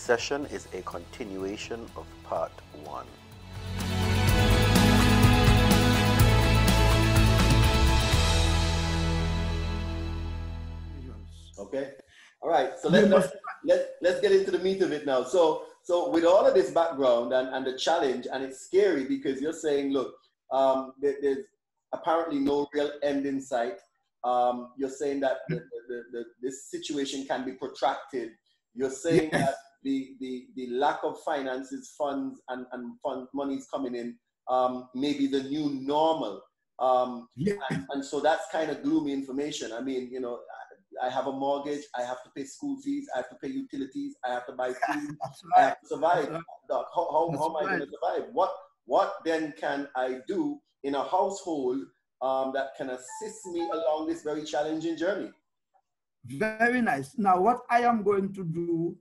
session is a continuation of part 1. Okay. All right. So let's get into the meat of it now. So with all of this background and the challenge, and it's scary because you're saying, look, there's apparently no real end in sight. You're saying that this situation can be protracted. You're saying that the lack of finances, funds, and monies coming in may be the new normal. And so that's kind of gloomy information. I mean, you know, I have a mortgage, I have to pay school fees, I have to pay utilities, I have to buy food, I have to survive. Doc, how am I going to survive? What then can I do in a household that can assist me along this very challenging journey? Very nice. Now, what I am going to do,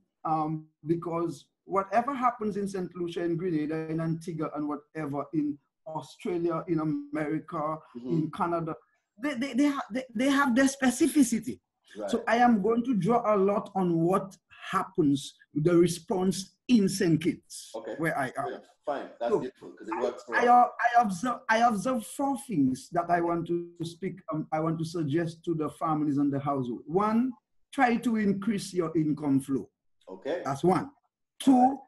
because whatever happens in St. Lucia, in Grenada, in Antigua, and whatever, in Australia, in America, in Canada, they have their specificity. Right. So I am going to draw a lot on what happens, the response in St. Kitts, where I am. Yeah, fine, that's beautiful because it works for I observe 4 things that I want to speak. I want to suggest to the families and the household. 1, try to increase your income flow. Okay, that's 1. 2,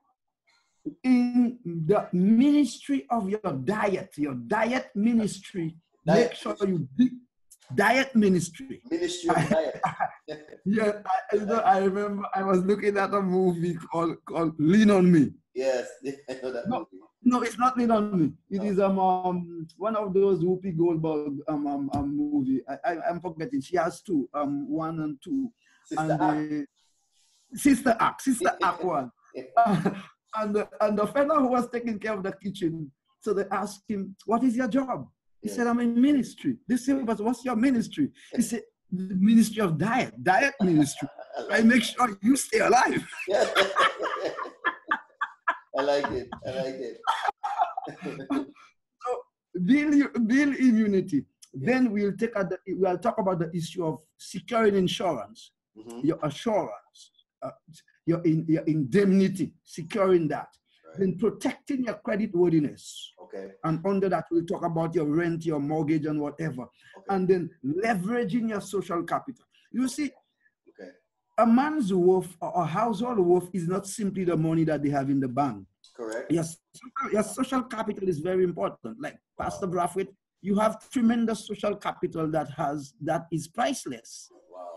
in the ministry of your diet ministry, make sure you diet ministry. Ministry of diet. Yeah, I remember I was looking at a movie called Lean on Me. Yes, I know that movie. No, it's not Lean on Me. It is one of those Whoopi Goldberg movie. I'm forgetting. She has 2, 1 and 2. Sister Act 1. And the fellow who was taking care of the kitchen, so they asked him, "What is your job?" He said, "I'm in ministry." They said, "But what's your ministry?" He said, "The ministry of diet ministry. I make sure you stay alive." I like it. So build immunity. Then we'll talk about the issue of securing insurance, your assurance, your indemnity, securing that. Then protecting your credit worthiness. Okay. And under that, we'll talk about your rent, your mortgage, and whatever. Okay. And then leveraging your social capital. You see, a man's worth or a household worth is not simply the money that they have in the bank. Correct. Your social capital is very important. Like Pastor Brathwaite, you have tremendous social capital that is priceless.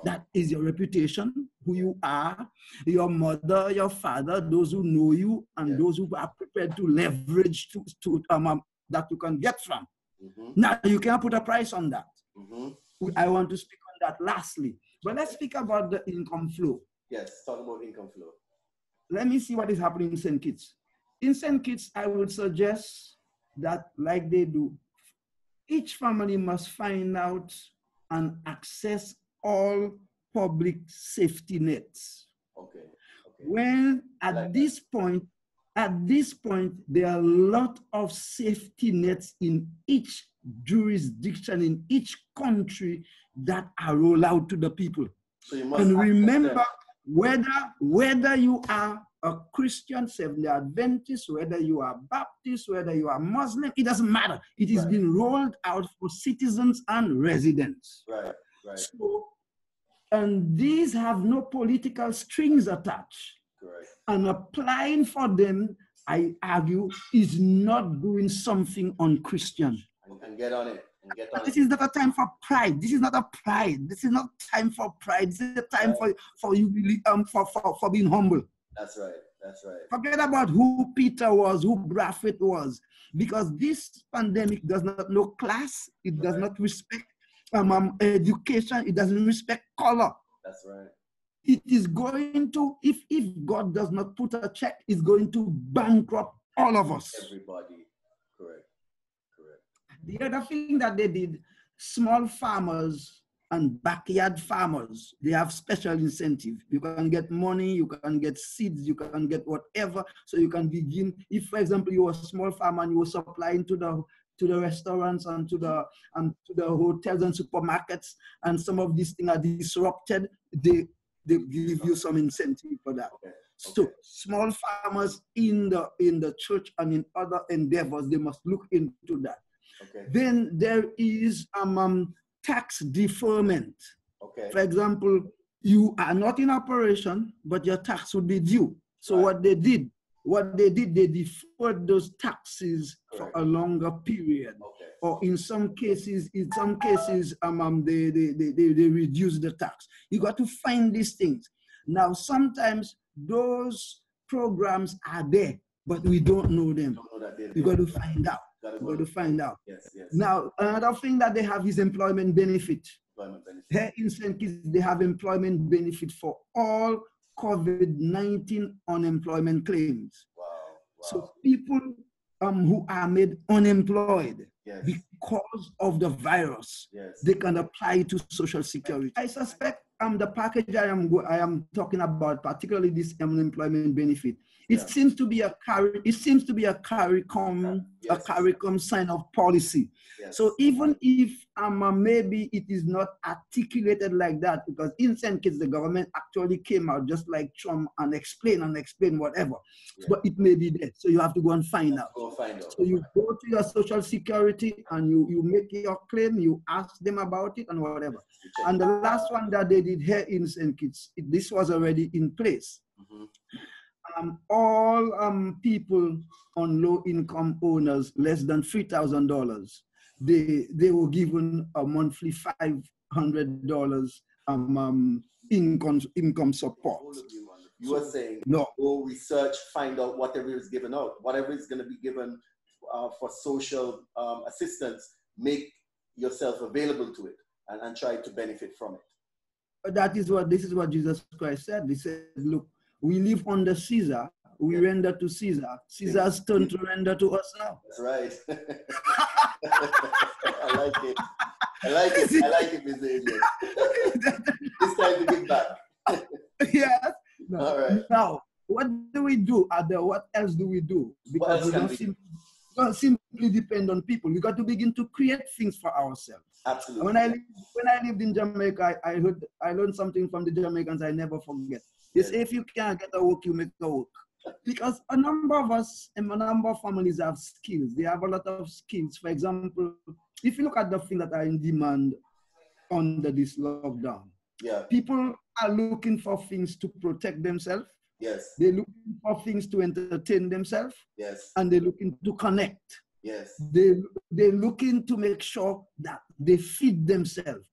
That is your reputation, who you are, your mother, your father, those who know you, and those who are prepared to leverage that you can get from. Now, you can't put a price on that. I want to speak on that lastly. But let's speak about the income flow. Yes, talk about income flow. Let me see what is happening in St. Kitts. In St. Kitts, I would suggest that, like they do, each family must find out and access all public safety nets. Okay. When at this point, there are a lot of safety nets in each jurisdiction, in each country that are rolled out to the people. So you must remember, whether you are a Christian, Seventh-day Adventist, whether you are Baptist, whether you are Muslim, it doesn't matter. It is being rolled out for citizens and residents. Right. So, and these have no political strings attached. Correct. And applying for them, I argue, is not doing something unchristian. And get on it. This is not a time for pride. This is not a pride. This is not time for pride. This is a time for you really for being humble. That's right. Forget about who Peter was, who Brathwaite was, because this pandemic does not know class. It does not respect education. It doesn't respect color. That's right. It is going to, if God does not put a check, it's going to bankrupt all of us. Everybody. Correct. The other thing that they did, small farmers and backyard farmers, they have special incentive. You can get money, you can get seeds, you can get whatever, so you can begin. If, for example, you were a small farmer and you were supplying to the restaurants and to the hotels and supermarkets, and some of these things are disrupted, they give you some incentive for that. Okay. So small farmers in the church and in other endeavors, they must look into that. Then there is tax deferment. For example, you are not in operation, but your tax would be due. So what they did, they deferred those taxes for a longer period. Or in some cases, they reduce the tax. You got to find these things. Now, sometimes those programs are there, but we don't know them. You got to find out. Yes. Now, another thing that they have is employment benefit. Here in St. Kitts, they have employment benefit for all COVID-19 unemployment claims. Wow. So people who are made unemployed because of the virus, they can apply to Social Security. I suspect the package I am talking about, particularly this unemployment benefit, it seems to be a CARICOM sign of policy. So even if maybe it is not articulated like that, because in St. Kitts the government actually came out just like Trump and explain whatever, but it may be there. So you have to go and find out. So you go to your Social Security and you make your claim, you ask them about it and whatever. And the last one that they did here in St. Kitts, this was already in place. All people on low-income owners, less than $3,000, they were given a monthly $500 income support. You were saying, go research, find out whatever is given out, whatever is going to be given for social assistance, make yourself available to it and try to benefit from it. This is what Jesus Christ said. He said, look, we live under Caesar. We render to Caesar. Caesar's turn to render to us now. That's right. I like it. I like it, Mr. Adrian. It's time to give back. Yes. No. All right. Now, what do we do? What else do we do? Because we don't simply depend on people. We got to begin to create things for ourselves. Absolutely. When I lived in Jamaica, I learned something from the Jamaicans I never forget. They say, if you can't get a work, you make a work. Because a number of us and a number of families have skills. They have a lot of skills. For example, if you look at the things that are in demand under this lockdown, people are looking for things to protect themselves. Yes. They're looking for things to entertain themselves. Yes. And they're looking to connect. Yes. They're looking to make sure that they feed themselves.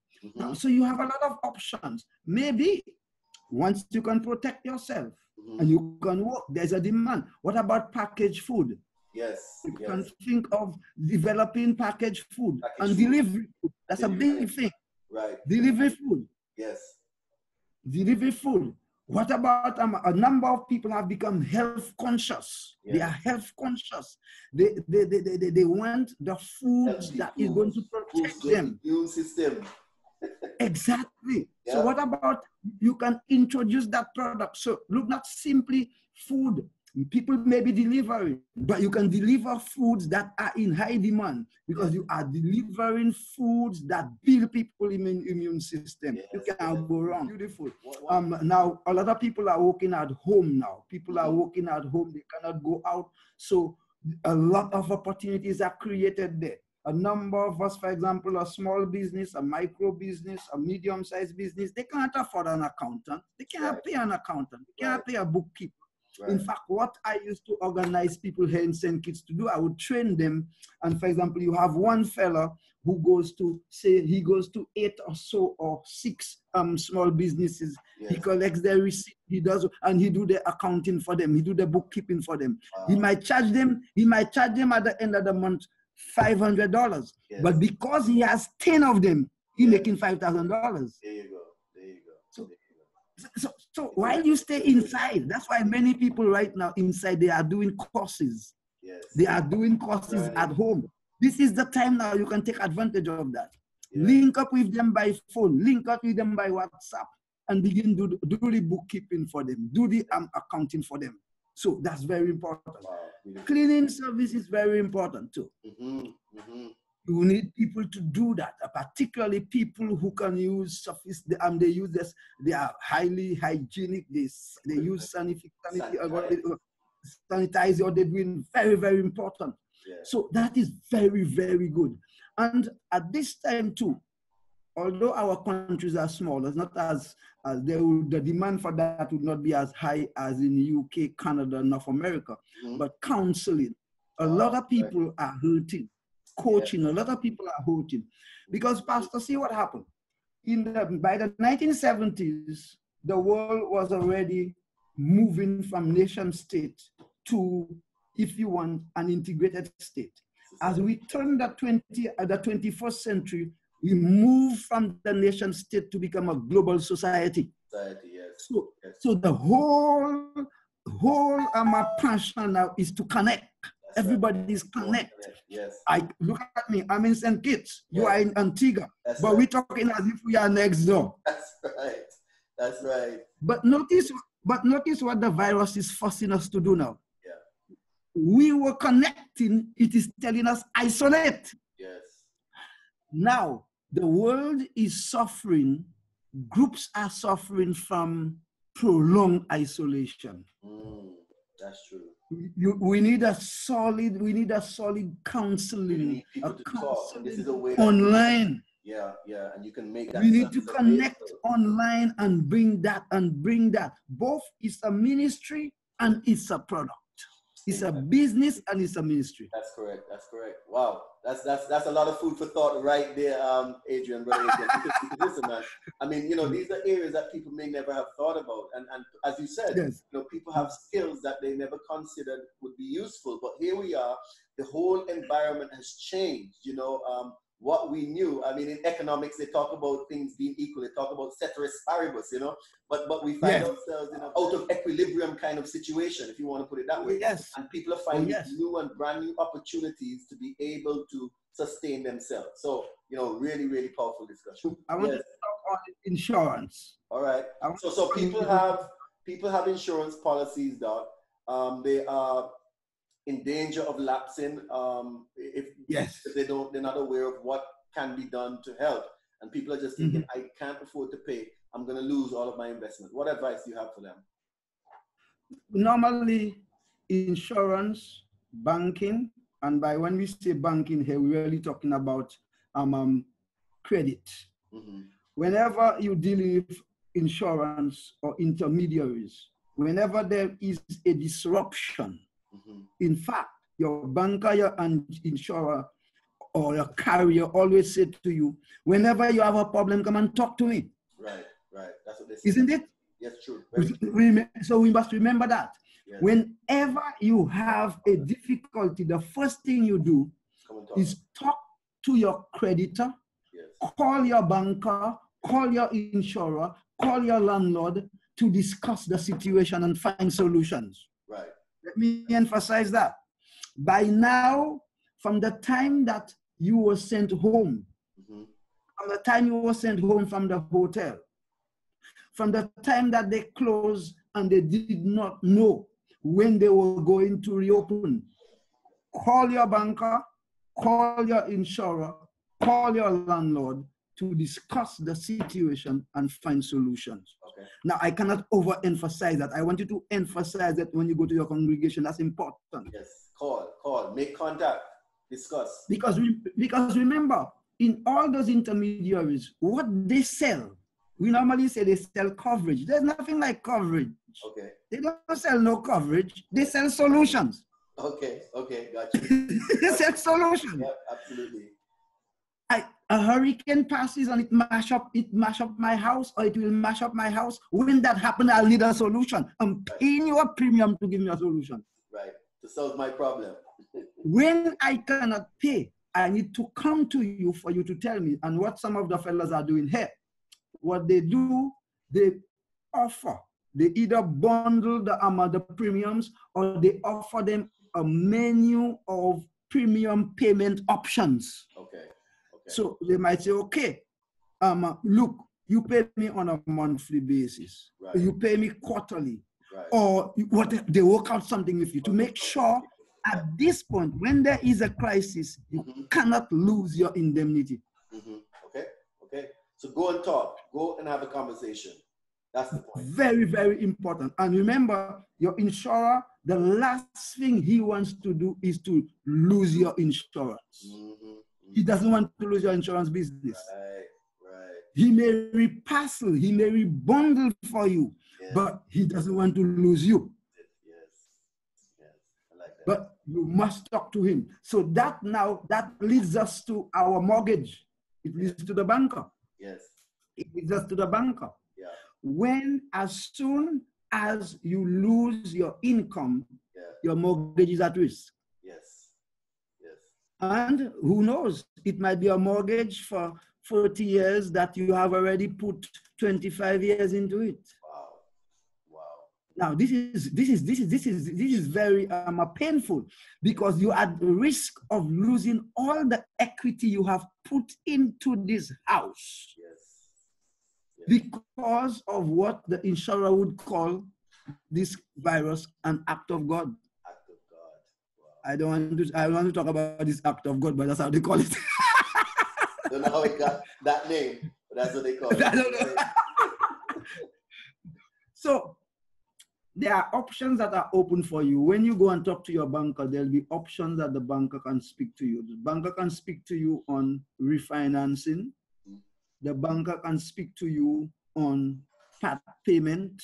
So you have a lot of options. Maybe once you can protect yourself and you can work, there's a demand. What about packaged food? Yes. You can think of developing packaged food and delivery food. That's a big thing. Right. Delivery food. Yes. Delivery food. What about a number of people have become health conscious? Yes. They are health conscious. They want the foods that is going to protect them. Immune system. Exactly. Yeah. So what about you can introduce that product? So look, not simply food. People may be delivering, but you can deliver foods that are in high demand because you are delivering foods that build people's immune system. Yes. You can't go wrong. Beautiful. Now, a lot of people are working at home now. People are working at home. They cannot go out. So a lot of opportunities are created there. A number of us, for example, a small business, a micro business, a medium-sized business, they can't afford an accountant. They can't pay an accountant. They can't pay a bookkeeper. Right. In fact, what I used to organize people here in St. Kitts to do, I would train them. And for example, you have one fella who goes to, say, he goes to 8 or so or 6 small businesses. Yes. He collects their receipt, he does, and he do the accounting for them. He do the bookkeeping for them. Wow. He might charge them at the end of the month $500. Yes. But because he has 10 of them, he's making $5,000. There you go. So while you stay inside, that's why many people right now inside, they are doing courses. Yes. They are doing courses at home. This is the time now you can take advantage of that. Yeah. Link up with them by phone, link up with them by WhatsApp, and begin to do the bookkeeping for them, do the accounting for them. So that's very important. Wow. Cleaning service is very important too. You need people to do that, particularly people who can use they use this. They are highly hygienic. They use sanitize, or they're doing very, very important. Yeah. So that is very, very good. And at this time too, although our countries are small, it's not as the demand for that would not be as high as in the UK, Canada, North America. But counseling, a lot of people are hurting. Coaching, a lot of people are hurting. Because, Pastor, see what happened. By the 1970s, the world was already moving from nation state to, if you want, an integrated state. As we turn the 21st century, we move from the nation state to become a global society. So the whole my passion now is to connect. Everybody is connected. Yes. Look at me. I'm in St. Kitts. You are in Antigua. But we're talking as if we are next door. That's right. That's right. But notice what the virus is forcing us to do now. Yeah. We were connecting. It is telling us isolate. Yes. Now the world is suffering. Groups are suffering from prolonged isolation. That's true. We need a solid counseling. We need people to talk. This is a way online. Yeah, and you can make that. We need to connect online and bring that. Both is a ministry and it's a product. It's a business and it's a ministry. That's correct. Wow, that's a lot of food for thought right there, Adrian, brother Adrian. Because listen, man, I mean, these are areas that people may never have thought about, and as you said, yes. People have skills that they never considered would be useful. But here we are, the whole environment has changed. What we knew. I mean, in economics, they talk about things being equal. They talk about ceteris paribus, But we find ourselves in an out of equilibrium kind of situation, if you want to put it that way. Yes. And people are finding new and brand new opportunities to be able to sustain themselves. So, really, really powerful discussion. I want to talk on insurance. All right. So people have insurance policies, Doc. They are in danger of lapsing if they're not aware of what can be done to help, and people are just thinking, I can't afford to pay, I'm going to lose all of my investment. What advice do you have for them? Normally, insurance, banking, and by when we say banking here, we're really talking about credit. Whenever you deal with insurance or intermediaries, whenever there is a disruption, in fact, your banker, your insurer, or your carrier always say to you, whenever you have a problem, come and talk to me. Right. That's what they say. Isn't it? Yes, true. So we must remember that. Yes. Whenever you have a difficulty, the first thing you do is talk to your creditor, call your banker, call your insurer, call your landlord to discuss the situation and find solutions. Right. Let me emphasize that. By now, from the time that you were sent home, from the time you were sent home from the hotel, from the time that they closed and they did not know when they were going to reopen, call your banker, call your insurer, call your landlord to discuss the situation and find solutions. Okay. Now, I cannot overemphasize that. I want you to emphasize that when you go to your congregation. That's important. Yes, call, make contact, discuss. Because remember, in all those intermediaries, what they sell, we normally say they sell coverage. There's nothing like coverage. Okay. They don't sell no coverage. They sell solutions. Okay, gotcha. They sell solutions. Yeah, absolutely. A hurricane passes and it mash up my house, or it will mash up my house. When that happens, I'll need a solution. I'm paying you a premium to give me a solution. Right, to solve my problem. When I cannot pay, I need to come to you for you to tell me. And what some of the fellas are doing here, what they do, they offer. They either bundle the premiums, or they offer them a menu of premium payment options. Okay. So they might say, okay, look, you pay me on a monthly basis. Right. You pay me quarterly. Right. Or what they work out something with you to make sure At this point, when there is a crisis, you cannot lose your indemnity. Okay, okay. So go and talk. Go and have a conversation. That's the point. Very, very important. And remember, your insurer, the last thing he wants to do is to lose your insurance. He doesn't want to lose your insurance business. Right. He may reparcel, he may rebundle for you, but he doesn't want to lose you. Yes. I like that. But you must talk to him. So that leads us to our mortgage. It leads to the banker. Yes. It leads us to the banker. Yeah. As soon as you lose your income, your mortgage is at risk. Yes. And who knows, it might be a mortgage for 40 years that you have already put 25 years into it. Wow. Now this is very painful, because you are at risk of losing all the equity you have put into this house. Because of what the insurer would call this virus an act of God. Act of God. Wow. I want to talk about this act of God, but that's how they call it. Don't know how it got that name, but that's what they call it. I don't know. So there are options that are open for you. When you go and talk to your banker, there'll be options that the banker can speak to you. The banker can speak to you on refinancing. The banker can speak to you on part payment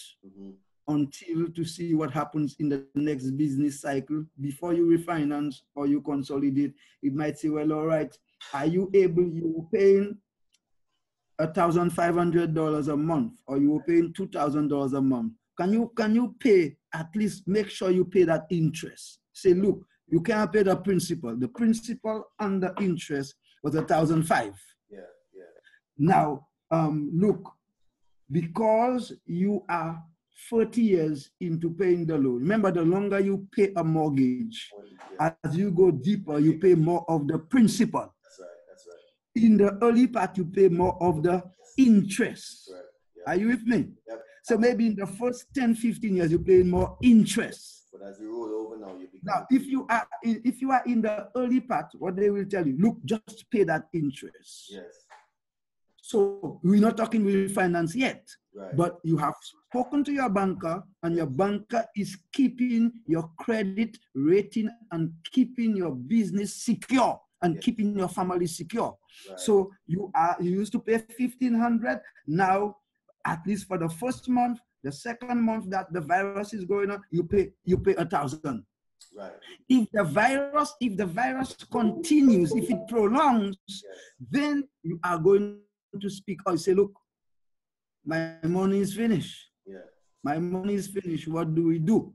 until to see what happens in the next business cycle. Before you refinance or you consolidate, it might say, well, all right, are you paying $1,500 a month, or you were paying $2,000 a month? Can you pay, at least make sure you pay that interest? Say, look, you can't pay the principal. The principal and the interest was $1,500. Now, look, because you are 40 years into paying the loan. Remember, the longer you pay a mortgage, as you go deeper, you pay more of the principal. That's right. In the early part, you pay more of the interest. Right. Are you with me? Yep. So maybe in the first 10, 15 years, you pay more interest. But as you roll over now, you become... Now, if you are in the early part, what they will tell you, look, just pay that interest. Yes. So we're not talking refinance yet, but you have spoken to your banker, and your banker is keeping your credit rating and keeping your business secure and keeping your family secure. So you used to pay $1,500. Now, at least for the first month, the second month that the virus is going on, you pay $1,000. Right. If the virus continues, if it prolongs, then you are going to speak or say, look, my money is finished. My money is finished. What do we do?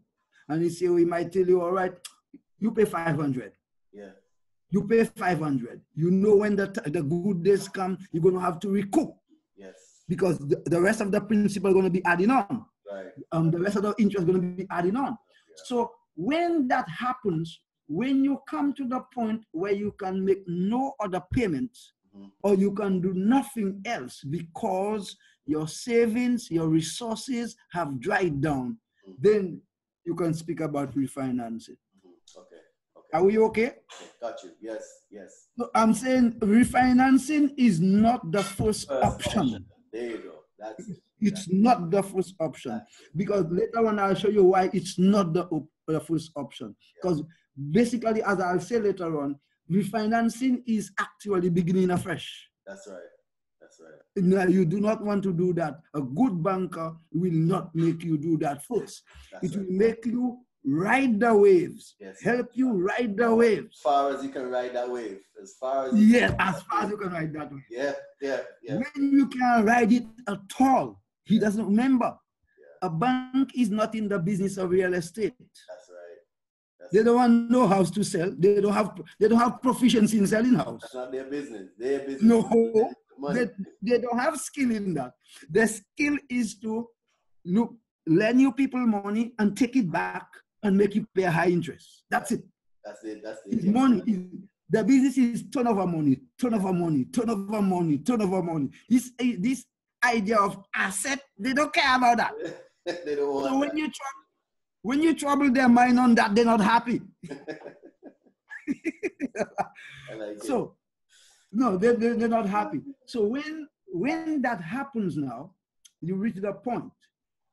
And he say, we might tell you, all right, you pay $500. You pay $500. You know, when the good days come, you're going to have to recoup. Because the rest of the principal is going to be adding on. The rest of the interest is going to be adding on. So when that happens, when you come to the point where you can make no other payments, or you can do nothing else because your savings, your resources have dried down, then you can speak about refinancing. Okay. Are we okay? Got you. Yes. So I'm saying refinancing is not the first option. There you go. It's not the first option, because later on I'll show you why it's not the first option. Because basically, as I'll say later on, refinancing is actually beginning afresh. That's right. Now, you do not want to do that. A good banker will not make you do that first. It will make you ride the waves, help you ride the waves. As far as you can ride that wave. As far as you can ride that wave. Yeah. When you can ride it at all, he doesn't remember. A bank is not in the business of real estate. That's right. They don't want no house to sell. They don't have proficiency in selling house. That's not their business. Their business. No, they don't have skill in that. Their skill is to lend you people money and take it back and make you pay a high interest. That's it. It's money. The business is turnover money. This idea of asset, they don't care about that. They don't want so when that. you try, When you trouble their mind on that, they're not happy. I like so, no, they're not happy. So when that happens now, you reach the point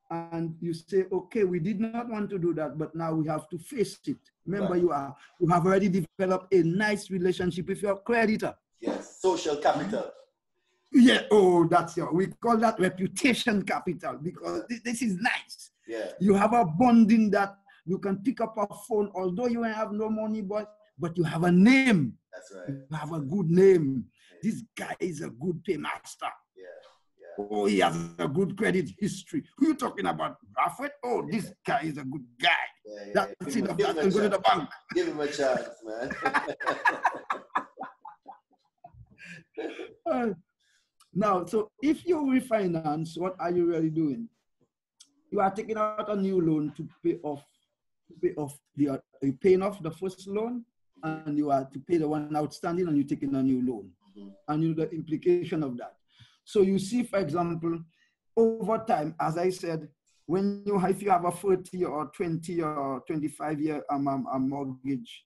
and you say, okay, we did not want to do that, but now we have to face it. Remember, Right. you have already developed a nice relationship with your creditor. Yes, social capital. Yeah, we call that reputation capital, because this is nice. Yeah. You have a bonding that you can pick up a phone, although you have no money, but you have a name. That's right. You have a good name. This guy is a good paymaster. Yeah. Oh, he has a good credit history. Who are you talking about, Alfred? Oh, this guy is a good guy. That's enough. That can go to the bank. Give him a chance, man. Now, so if you refinance, what are you really doing? You are taking out a new loan to pay off you're paying off the first loan, and you are to pay the one outstanding, and you're taking a new loan. And you know the implication of that. So you see, for example, over time, as I said, if you have a 30 or 20 or 25-year mortgage,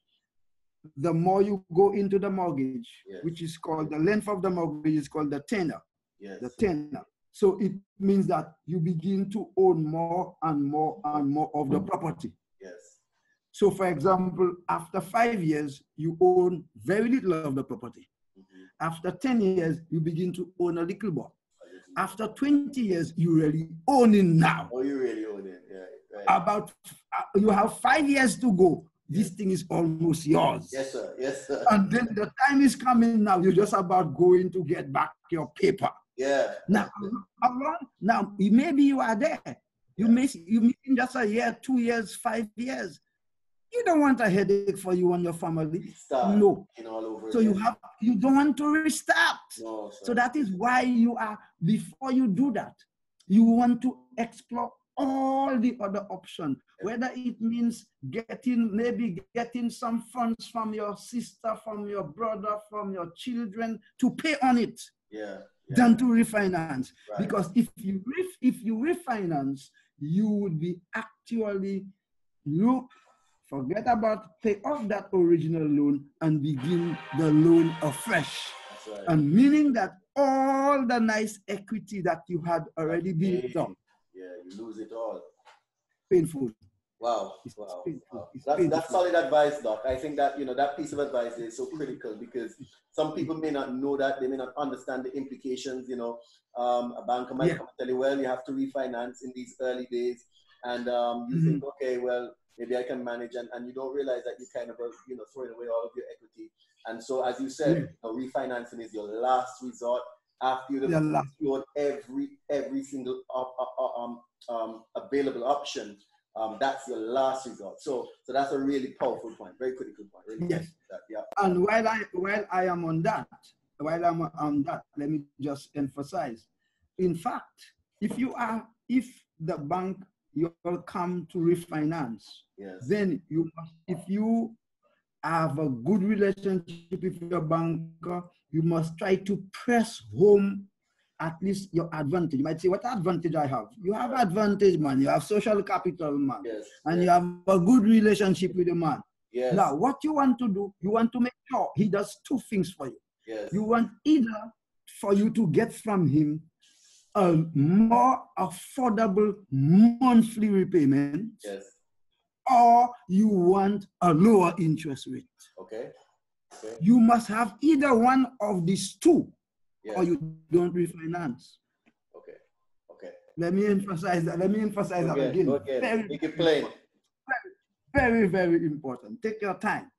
the more you go into the mortgage, which is called the length of the mortgage, is called the tenor. The tenor. So it means that you begin to own more and more and more of the property. So for example, after 5 years, you own very little of the property. After 10 years, you begin to own a little more. After 20 years, you really own it now. Oh, you really own it, yeah. Right. You have 5 years to go. This thing is almost yours. Yes, sir. Yes, sir. And then the time is coming now. You're just about going to get back your paper. Yeah. Now, maybe you are there. You may in just a year, 2 years, 5 years. You don't want a headache for you and your family. No. So you don't want to restart. No, so that is why before you do that, you want to explore all the other options, whether it means getting some funds from your sister, from your brother, from your children to pay on it, than to refinance. Right. Because if you refinance, you would be actually forget about pay off that original loan and begin the loan afresh. Right. And meaning that all the nice equity that you had already built up. Yeah, you lose it all. Painful. Wow. That's solid advice, Doc. I think that, that piece of advice is so critical, because some people may not know that, they may not understand the implications. A banker might come and tell you, well, you have to refinance in these early days. And you think, okay, well, maybe I can manage, and you don't realize that you kind of throwing away all of your equity. And so, as you said, refinancing is your last resort after you've explored every single available option. That's your last resort. So that's a really powerful point, very critical point. Really. Yes. And while I am on that, let me just emphasize. In fact, if the bank you'll come to refinance, then if you have a good relationship with your banker, you must try to press home at least your advantage. You might say, what advantage I have? You have advantage, man. You have social capital, man. You have a good relationship with the man. Now, what you want to do, you want to make sure he does two things for you. You want either for you to get from him a more affordable monthly repayment, or you want a lower interest rate. Okay. You must have either one of these two, or you don't refinance. Okay. Let me emphasize that. Again. Make it plain. Very, very important. Take your time.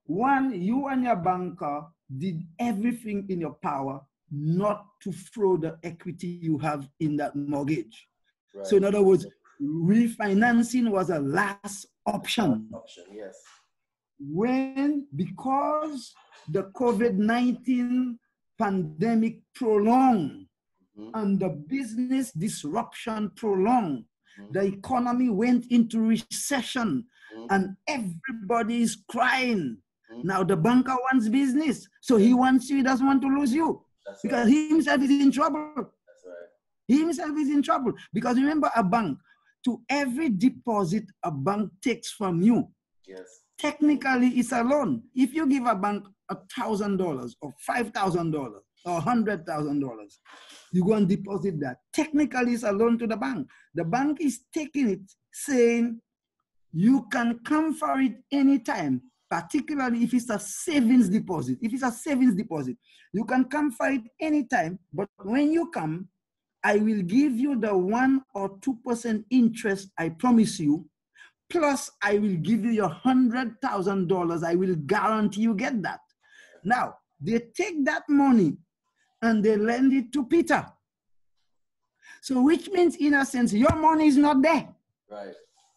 One, you and your banker did everything in your power not to throw the equity you have in that mortgage. Right. So in other words, refinancing was a last option. Because the COVID-19 pandemic prolonged and the business disruption prolonged, the economy went into recession and everybody is crying. Now the banker wants business, so he wants you, he doesn't want to lose you. Because he himself is in trouble. He himself is in trouble. Because remember, a bank, to every deposit a bank takes from you. Yes. Technically, it's a loan. If you give a bank $1,000 or $5,000 or $100,000, you go and deposit that. Technically, it's a loan to the bank. The bank is taking it, saying you can come for it anytime, particularly if it's a savings deposit. If it's a savings deposit, you can come for it anytime, but when you come, I will give you the 1 or 2% interest I promise you, plus I will give you your $100,000. I will guarantee you get that. Now, they take that money and they lend it to Peter. So which means, in a sense, your money is not there. Right.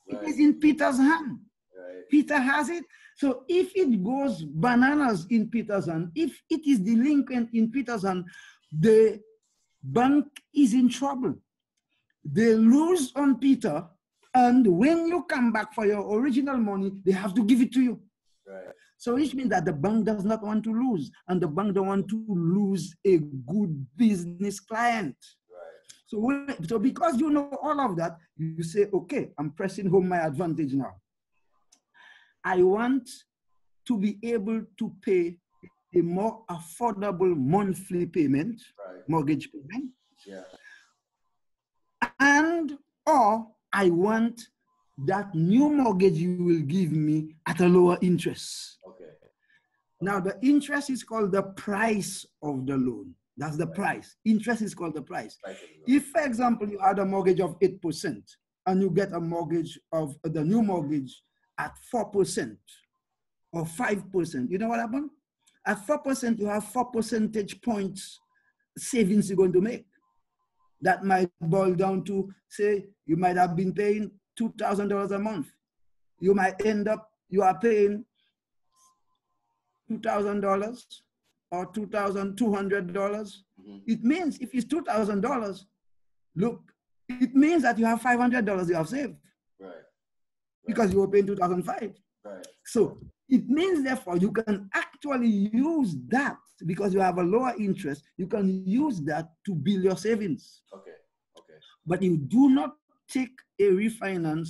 It is in Peter's hand. Right. Peter has it. So if it goes bananas in Peter's hand, if it is delinquent in Peter's hand, the bank is in trouble. They lose on Peter, and when you come back for your original money, they have to give it to you. Right. So which means that the bank does not want to lose, and the bank don't want to lose a good business client. Right. So because you know all of that, you say, okay, I'm pressing home my advantage now. I want to be able to pay a more affordable monthly payment, right, mortgage payment. Yeah. And or I want that new mortgage you will give me at a lower interest. Okay. Now the interest is called the price of the loan. That's the price. Interest is called the price. If, for example, you had a mortgage of 8% and you get a mortgage of the new mortgage at 4% or 5%, you know what happened? At 4%, you have 4 percentage points savings you're going to make. That might boil down to, say, you might have been paying $2,000 a month. You might end up, you are paying $2,000 or $2,200. Mm-hmm. It means if it's $2,000, look, it means that you have $500 you have saved. Right. Because you were paying $2,500. Right. So it means, therefore, you can actually use that because you have a lower interest. You can use that to build your savings. Okay. Okay. But you do not take a refinance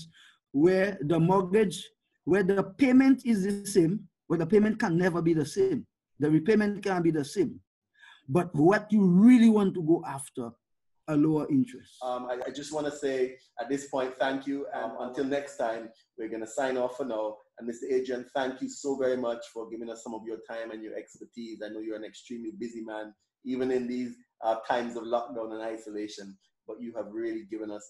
where the mortgage, where the payment is the same, where the payment can never be the same. The repayment can be the same. But what you really want to go after, a lower interest. I just want to say at this point, thank you. And until next time, we're going to sign off for now. And Mr. Adrian, thank you so very much for giving us some of your time and your expertise. I know you're an extremely busy man, even in these times of lockdown and isolation. But you have really given us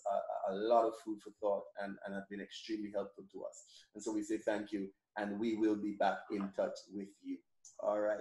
a lot of food for thought and have been extremely helpful to us. And so we say thank you. And we will be back in touch with you. All right.